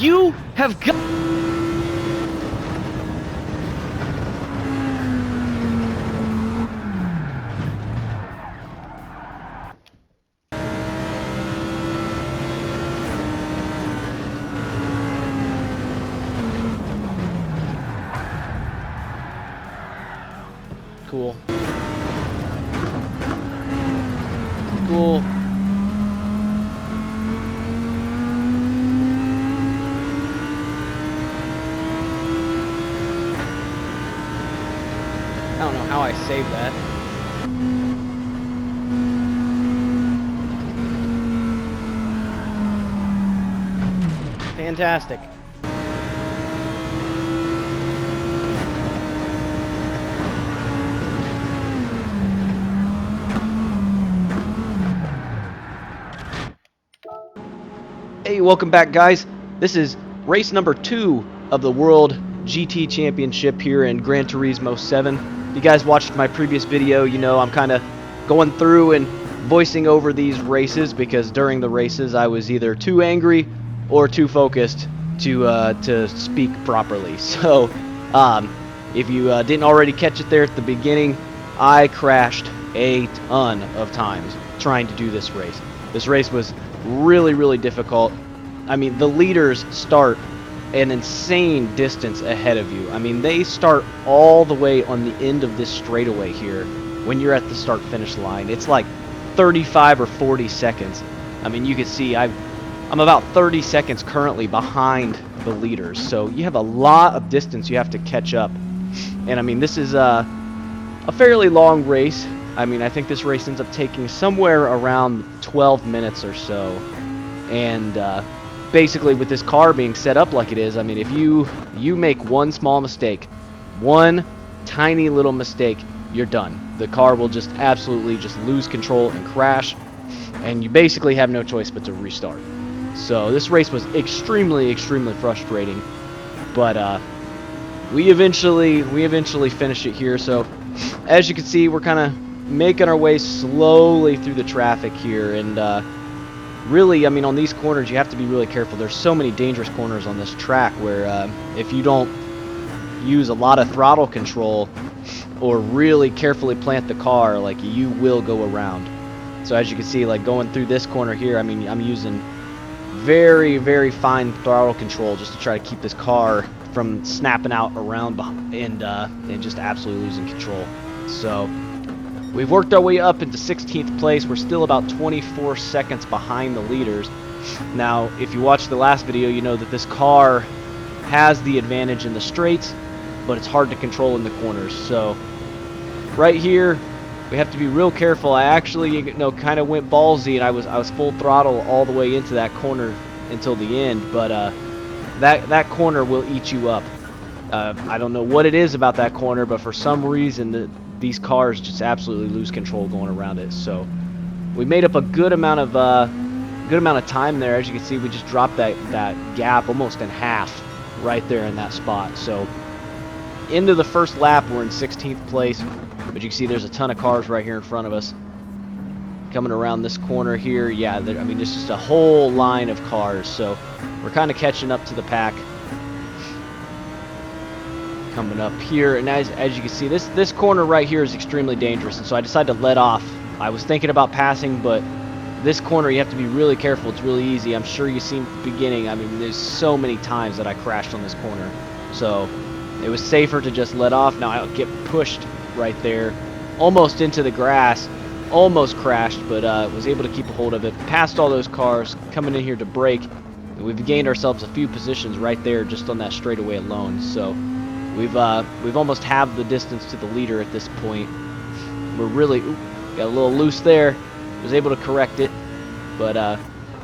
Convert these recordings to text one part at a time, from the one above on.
You have got... Cool. Cool. I don't know how I saved that. Fantastic. Hey, welcome back, guys. This is race number 2 of the World GT Championship here in Gran Turismo 7. If you guys watched my previous video, you know I'm kind of going through and voicing over these races because during the races I was either too angry or too focused to speak properly. So if you didn't already catch it there at the beginning, I crashed a ton of times trying to do this race. This race was really difficult. I mean, the leaders start an insane distance ahead of you. I mean, they start all the way on the end of this straightaway here when you're at the start finish line. It's like 35 or 40 seconds. I mean, you can see I'm about 30 seconds currently behind the leaders, so you have a lot of distance you have to catch up. And I mean, this is a fairly long race. I mean, I think this race ends up taking somewhere around 12 minutes or so. And basically, with this car being set up like it is, I mean, if you make one small mistake, one tiny little mistake, you're done. The car will just absolutely just lose control and crash, and you basically have no choice but to restart. So this race was extremely frustrating, but we eventually finished it here. So as you can see, we're kind of making our way slowly through the traffic here, and really, I mean, on these corners you have to be really careful. There's so many dangerous corners on this track where if you don't use a lot of throttle control or really carefully plant the car, like, you will go around. So as you can see, like going through this corner here, I mean, I'm using very fine throttle control just to try to keep this car from snapping out around and just absolutely losing control. So we've worked our way up into 16th place. We're still about 24 seconds behind the leaders. Now, if you watched the last video, you know that this car has the advantage in the straights, but it's hard to control in the corners. So right here, we have to be real careful. I actually, you know, kind of went ballsy, and I was full throttle all the way into that corner until the end. But that corner will eat you up. I don't know what it is about that corner, but for some reason these cars just absolutely lose control going around it. So we made up a good amount of time there. As you can see, we just dropped that gap almost in half right there in that spot. So into the first lap, we're in 16th place, but you can see there's a ton of cars right here in front of us. Coming around this corner here, yeah, I mean, there's just a whole line of cars. So we're kind of catching up to the pack. Coming up here, and as you can see, this corner right here is extremely dangerous, and so I decided to let off. I was thinking about passing, but this corner you have to be really careful. It's really easy. I'm sure you've seen at the beginning. I mean, there's so many times that I crashed on this corner, so it was safer to just let off. Now I get pushed right there, almost into the grass, almost crashed, but was able to keep a hold of it. Passed all those cars, coming in here to brake. We've gained ourselves a few positions right there just on that straightaway alone. So we've almost halved the distance to the leader at this point. We're really got a little loose there. Was able to correct it, but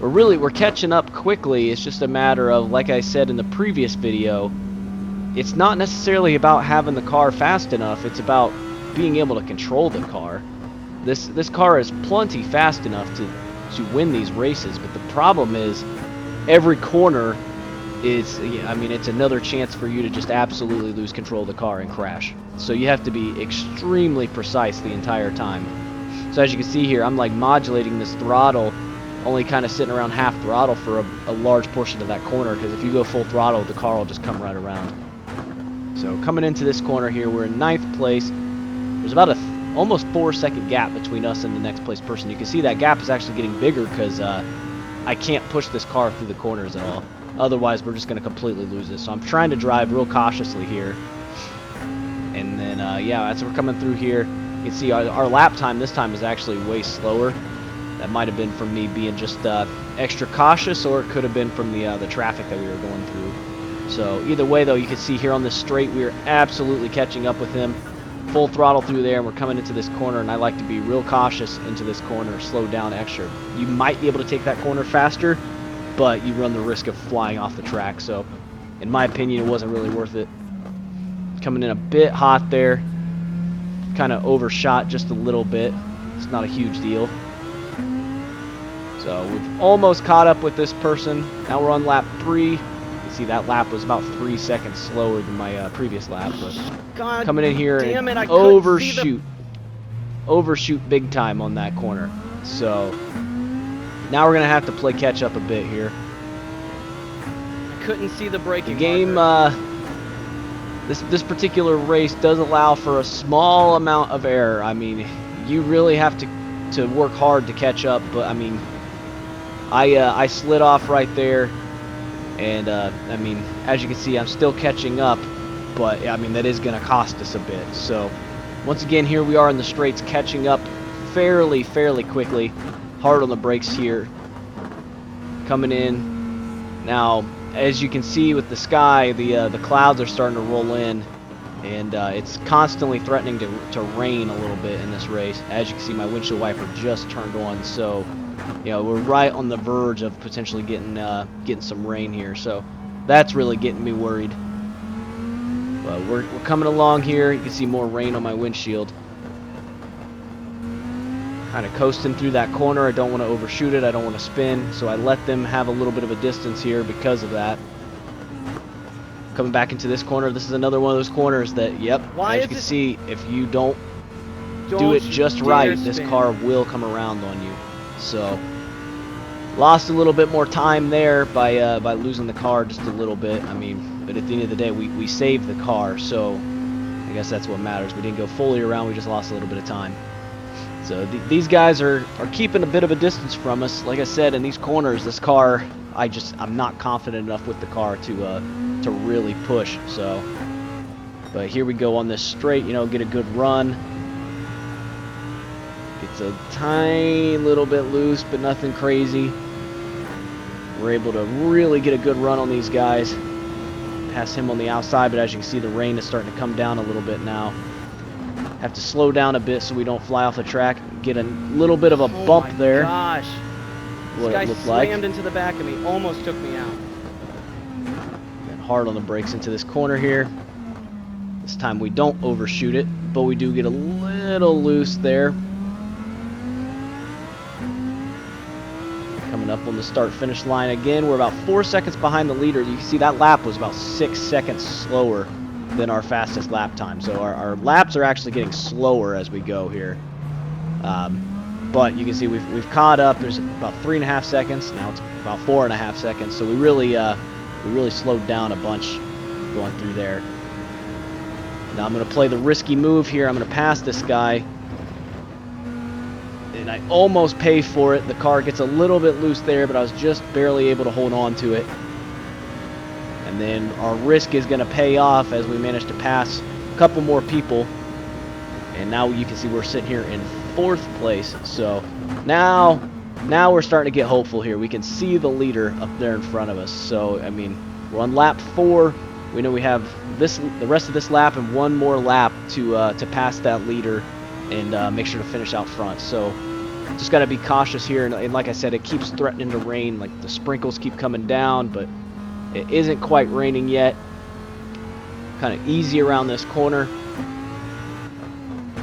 we're catching up quickly. It's just a matter of, like I said in the previous video, it's not necessarily about having the car fast enough. It's about being able to control the car. This car is plenty fast enough to win these races, but the problem is every corner is, I mean, it's another chance for you to just absolutely lose control of the car and crash. So you have to be extremely precise the entire time. So as you can see here, I'm like modulating this throttle only kind of sitting around half throttle for a large portion of that corner, because if you go full throttle, the car will just come right around. So coming into this corner here, we're in 9th place. There's about a almost 4-second gap between us and the next place person. You can see that gap is actually getting bigger because I can't push this car through the corners at all. Otherwise, we're just going to completely lose this. So I'm trying to drive real cautiously here. And then, yeah, as we're coming through here, you can see our lap time this time is actually way slower. That might have been from me being just extra cautious, or it could have been from the traffic that we were going through. So either way, though, you can see here on this straight, we are absolutely catching up with him. Full throttle through there, and we're coming into this corner, and I like to be real cautious into this corner, slow down extra. You might be able to take that corner faster, but you run the risk of flying off the track. So in my opinion, it wasn't really worth it. Coming in a bit hot there, kind of overshot just a little bit. It's not a huge deal. So we've almost caught up with this person. Now we're on lap 3. You can see that lap was about 3 seconds slower than my previous lap. But God coming in here damn and it, overshoot big time on that corner. So now we're gonna have to play catch up a bit here. I couldn't see the braking. The game, this particular race does allow for a small amount of error. I mean, you really have to work hard to catch up. But I mean, I slid off right there, and I mean, as you can see, I'm still catching up. But I mean, that is going to cost us a bit. So once again, here we are in the straights, catching up fairly quickly. Hard on the brakes here. Coming in now, as you can see with the sky, the clouds are starting to roll in, and it's constantly threatening to rain a little bit in this race. As you can see, my windshield wiper just turned on, so you know, we're right on the verge of potentially getting some rain here. So that's really getting me worried. But we're coming along here. You can see more rain on my windshield. Kind of coasting through that corner. I don't want to overshoot it. I don't want to spin. So I let them have a little bit of a distance here because of that. Coming back into this corner. This is another one of those corners that, yep, as you can see, if you don't do it just right, this car will come around on you. So lost a little bit more time there by losing the car just a little bit. I mean, but at the end of the day, we saved the car, so I guess that's what matters. We didn't go fully around, we just lost a little bit of time. So these guys are keeping a bit of a distance from us. Like I said, in these corners, this car, I'm not confident enough with the car to really push. So, but here we go on this straight, you know, get a good run. It's a tiny little bit loose, but nothing crazy. We're able to really get a good run on these guys. Pass him on the outside, but as you can see, the rain is starting to come down a little bit now. Have to slow down a bit so we don't fly off the track. Get a little bit of a bump there. Oh my gosh. What this guy it looked like. slammed into the back of me, almost took me out. And hard on the brakes into this corner here. This time we don't overshoot it, but we do get a little loose there. Coming up on the start-finish line again. We're about 4 seconds behind the leader. You can see that lap was about 6 seconds slower than our fastest lap time. So our laps are actually getting slower as we go here. But you can see we've caught up. There's about 3.5 seconds. Now it's about 4.5 seconds. So we really slowed down a bunch going through there. Now I'm going to play the risky move here. I'm going to pass this guy. And I almost pay for it. The car gets a little bit loose there, but I was just barely able to hold on to it. And then our risk is going to pay off as we manage to pass a couple more people. And now you can see we're sitting here in 4th place. So now we're starting to get hopeful here. We can see the leader up there in front of us. So, I mean, we're on lap 4. We know we have the rest of this lap and one more lap to pass that leader and make sure to finish out front. So just got to be cautious here, and like I said, it keeps threatening to rain. Like the sprinkles keep coming down, but it isn't quite raining yet. Kind of easy around this corner.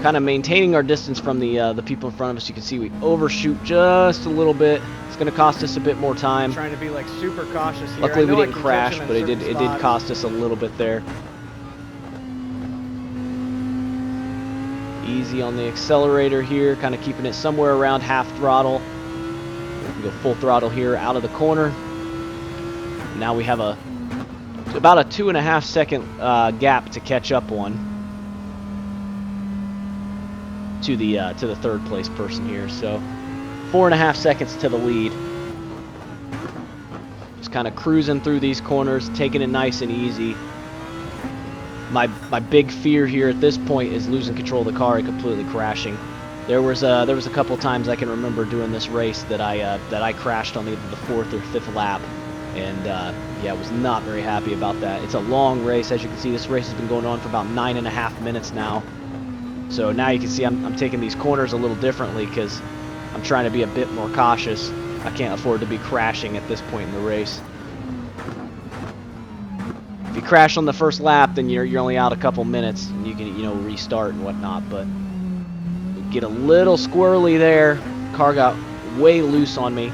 Kind of maintaining our distance from the people in front of us. You can see we overshoot just a little bit. It's going to cost us a bit more time. I'm trying to be like super cautious here. Luckily we didn't crash, but it did cost us a little bit there. Easy on the accelerator here, kind of keeping it somewhere around half throttle. We go full throttle here out of the corner. Now we have about a 2.5 second gap to catch up on to the third place person here. So 4.5 seconds to the lead. Just kind of cruising through these corners, taking it nice and easy. My big fear here at this point is losing control of the car and completely crashing. There was a couple times I can remember doing this race that I crashed on either the 4th or 5th lap, and yeah, was not very happy about that. It's a long race, as you can see. This race has been going on for about 9.5 minutes now. So now you can see I'm taking these corners a little differently because I'm trying to be a bit more cautious. I can't afford to be crashing at this point in the race. If you crash on the first lap, then you're only out a couple minutes, and you can restart and whatnot. But we get a little squirrely there. Car got way loose on me.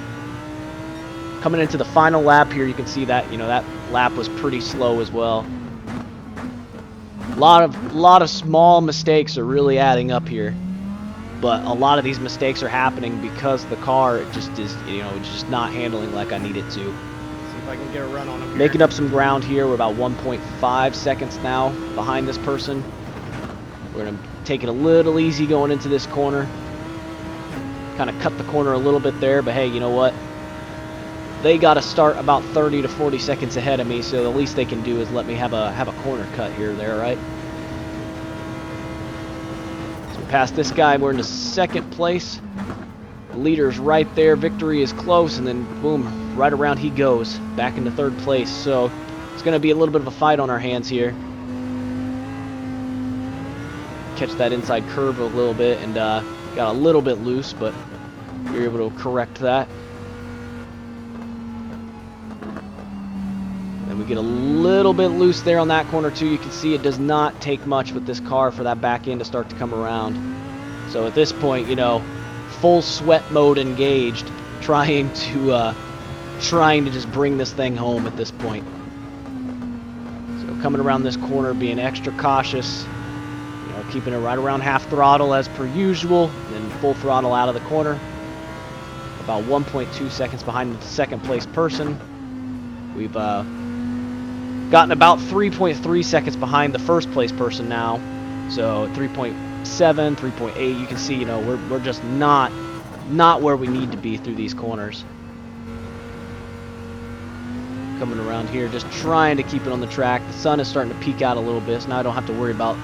Coming into the final lap here, you can see that that lap was pretty slow as well. A lot of small mistakes are really adding up here, but a lot of these mistakes are happening because the car just is just not handling like I need it to. See if I can get a run on him here. Making up some ground here. We're about 1.5 seconds now behind this person. We're gonna take it a little easy going into this corner. Kind of cut the corner a little bit there, but hey, you know what? They got to start about 30 to 40 seconds ahead of me, so the least they can do is let me have a corner cut here or there, right? So we passed this guy. We're in the second place. The leader's right there. Victory is close, and then boom, right around he goes back into third place. So it's going to be a little bit of a fight on our hands here. Catch that inside curve a little bit, and got a little bit loose, but we were able to correct that. And we get a little bit loose there on that corner too. You can see it does not take much with this car for that back end to start to come around. So at this point, full sweat mode engaged, trying to just bring this thing home at this point. So coming around this corner, being extra cautious, keeping it right around half throttle as per usual, then full throttle out of the corner. About 1.2 seconds behind the second place person. We've gotten about 3.3 seconds behind the first place person now. So 3.7, 3.8. You can see, we're just not where we need to be through these corners. Coming around here, just trying to keep it on the track. The sun is starting to peek out a little bit, so now I don't have to worry about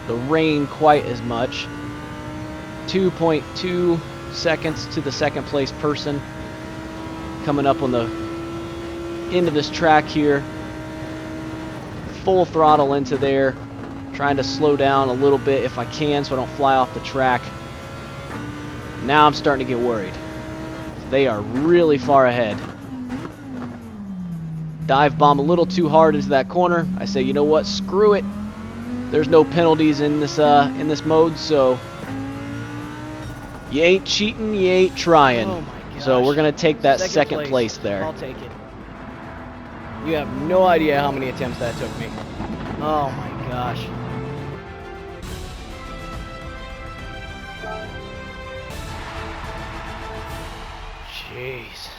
the rain quite as much. 2.2 seconds to the second place person. Coming up on the end of this track here. Full throttle into there. Trying to slow down a little bit if I can so I don't fly off the track. Now I'm starting to get worried. They are really far ahead. Dive bomb a little too hard into that corner. I say, you know what? Screw it. There's no penalties in this mode, so you ain't cheating, you ain't trying. Oh my gosh. So we're gonna take that second place there. I'll take it. You have no idea how many attempts that took me. Oh my gosh. Jeez.